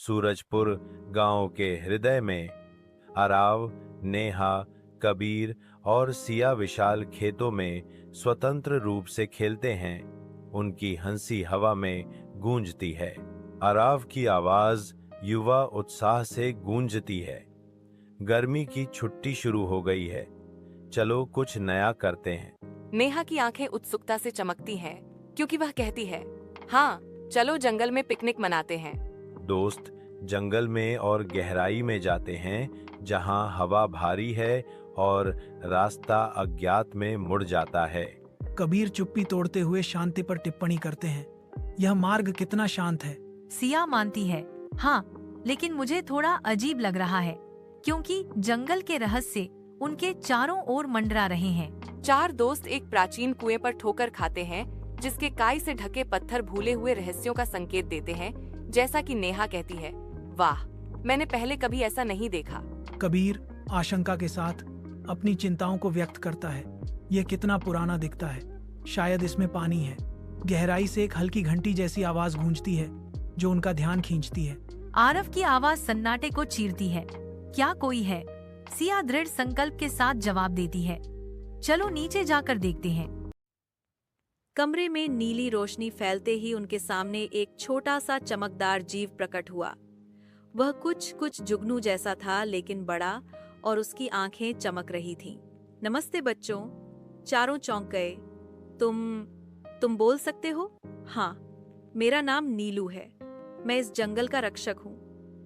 सूरजपुर गांव के हृदय में आराव, नेहा, कबीर और सिया विशाल खेतों में स्वतंत्र रूप से खेलते हैं। उनकी हंसी हवा में गूंजती है। आराव की आवाज युवा उत्साह से गूंजती है। गर्मी की छुट्टी शुरू हो गई है। चलो कुछ नया करते हैं। नेहा की आंखें उत्सुकता से चमकती हैं, क्योंकि वह कहती है, हाँ, चलो जंगल में पिकनिक मनाते हैं। दोस्त जंगल में और गहराई में जाते हैं, जहां हवा भारी है और रास्ता अज्ञात में मुड़ जाता है। कबीर चुप्पी तोड़ते हुए शांति पर टिप्पणी करते हैं। यह मार्ग कितना शांत है। सिया मानती है, हाँ, लेकिन मुझे थोड़ा अजीब लग रहा है, क्योंकि जंगल के रहस्य उनके चारों ओर मंडरा रहे हैं। चार दोस्त एक प्राचीन कुएं पर ठोकर खाते हैं, जिसके काई से ढके पत्थर भूले हुए रहस्यों का संकेत देते हैं। जैसा कि नेहा कहती है, वाह, मैंने पहले कभी ऐसा नहीं देखा। कबीर आशंका के साथ अपनी चिंताओं को व्यक्त करता है। यह कितना पुराना दिखता है। शायद इसमें पानी है। गहराई से एक हल्की घंटी जैसी आवाज गूंजती है, जो उनका ध्यान खींचती है। आरव की आवाज सन्नाटे को चीरती है। क्या कोई है? सिया दृढ़ संकल्प के साथ जवाब देती है। चलो नीचे जाकर देखते हैं। कमरे में नीली रोशनी फैलते ही उनके सामने एक छोटा सा चमकदार जीव प्रकट हुआ। वह कुछ जुगनू जैसा था, लेकिन बड़ा, और उसकी आंखें चमक रही थीं। नमस्ते बच्चों, चारों चौंक गए। तुम बोल सकते हो? हाँ, मेरा नाम नीलू है। मैं इस जंगल का रक्षक हूँ।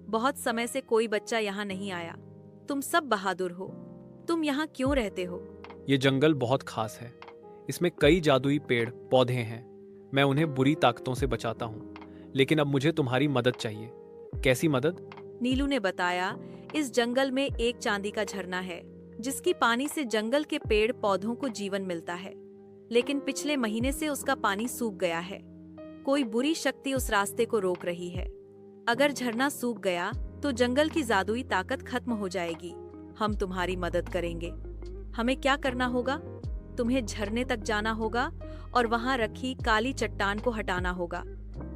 बहुत समय से कोई बच्चा यहाँ नहीं आया। तुम सब बहादुर हो। तुम यहाँ क्यों रहते हो? ये जंगल बहुत खास है। इसमें कई जादुई पेड़ पौधे हैं। मैं उन्हें बुरी ताकतों से बचाता हूँ, लेकिन अब मुझे तुम्हारी मदद चाहिए। कैसी मदद? नीलू ने बताया, इस जंगल में एक चांदी का झरना है, जिसकी पानी से जंगल के पेड़ पौधों को जीवन मिलता है, लेकिन पिछले महीने से उसका पानी सूख गया है। कोई बुरी शक्ति उस रास्ते को रोक रही है। अगर झरना सूख गया तो जंगल की जादुई ताकत खत्म हो जाएगी। हम तुम्हारी मदद करेंगे। हमें क्या करना होगा? तुम्हें झरने तक जाना होगा और वहां रखी काली चट्टान को हटाना होगा,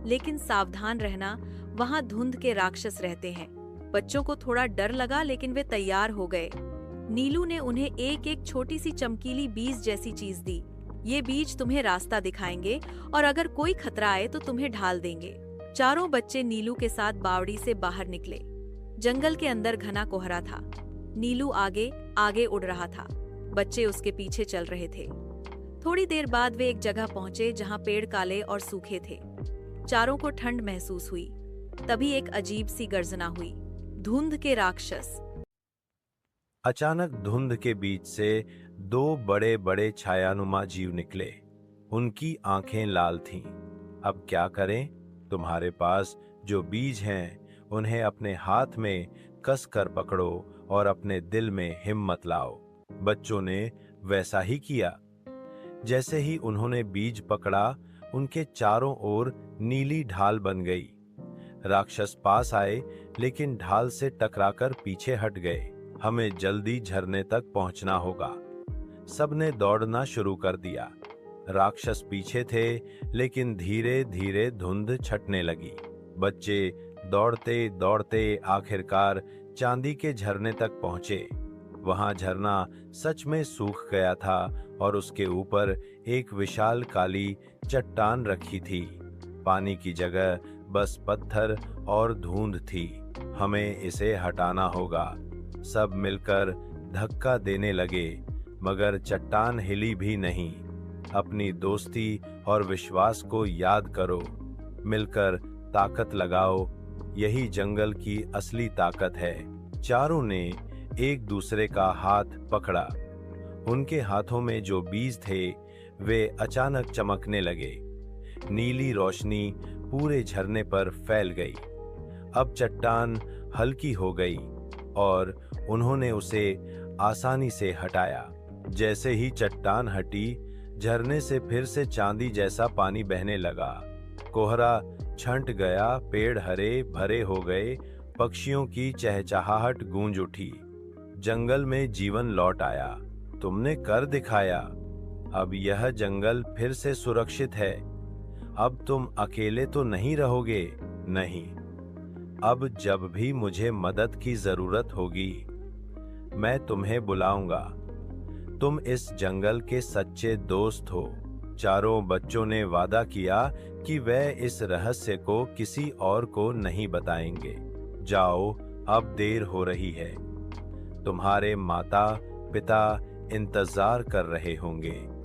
लेकिन सावधान रहना, वहां धुंध के राक्षस रहते हैं। बच्चों को थोड़ा डर लगा, लेकिन वे तैयार हो गए। नीलू ने उन्हें एक एक छोटी सी चमकीली बीज जैसी चीज दी। ये बीज तुम्हें रास्ता दिखाएंगे और अगर कोई खतरा आए तो तुम्हें ढाल देंगे। चारों बच्चे नीलू के साथ बावड़ी से बाहर निकले। जंगल के अंदर घना कोहरा था। नीलू आगे आगे उड़ रहा था। बच्चे उसके पीछे चल रहे थे। थोड़ी देर बाद वे एक जगह पहुंचे जहां पेड़ काले और सूखे थे। चारों को ठंड महसूस हुई। तभी एक अजीब सी गर्जना हुई। धुंध के राक्षस। अचानक धुंध के बीच से दो बड़े बड़े छायानुमा जीव निकले। उनकी आंखें लाल थीं। अब क्या करें? तुम्हारे पास जो बीज हैं, उन्हें अपने हाथ में कस कर पकड़ो और अपने दिल में हिम्मत लाओ। बच्चों ने वैसा ही किया। जैसे ही उन्होंने बीज पकड़ा, उनके चारों ओर नीली ढाल बन गई। राक्षस पास आए, लेकिन ढाल से टकराकर पीछे हट गए। हमें जल्दी झरने तक पहुंचना होगा। सबने दौड़ना शुरू कर दिया। राक्षस पीछे थे, लेकिन धीरे धीरे धुंध छटने लगी। बच्चे दौड़ते दौड़ते आखिरकार चांदी के झरने तक पहुंचे। वहां झरना सच में सूख गया था और उसके ऊपर एक विशाल काली चट्टान रखी थी। पानी की जगह बस पत्थर और धुंध थी। हमें इसे हटाना होगा। सब मिलकर धक्का देने लगे, मगर चट्टान हिली भी नहीं। अपनी दोस्ती और विश्वास को याद करो। मिलकर ताकत लगाओ। यही जंगल की असली ताकत है। चारों ने एक दूसरे का हाथ पकड़ा। उनके हाथों में जो बीज थे, वे अचानक चमकने लगे। नीली रोशनी पूरे झरने पर फैल गई। अब चट्टान हल्की हो गई और उन्होंने उसे आसानी से हटाया। जैसे ही चट्टान हटी, झरने से फिर से चांदी जैसा पानी बहने लगा। कोहरा छंट गया, पेड़ हरे भरे हो गए, पक्षियों की चहचहाहट गूंज उठी। जंगल में जीवन लौट आया। तुमने कर दिखाया। अब यह जंगल फिर से सुरक्षित है। अब तुम अकेले तो नहीं रहोगे। नहीं, अब जब भी मुझे मदद की जरूरत होगी मैं तुम्हें बुलाऊंगा। तुम इस जंगल के सच्चे दोस्त हो। चारों बच्चों ने वादा किया कि वे इस रहस्य को किसी और को नहीं बताएंगे। जाओ, अब देर हो रही है। तुम्हारे माता पिता इंतजार कर रहे होंगे।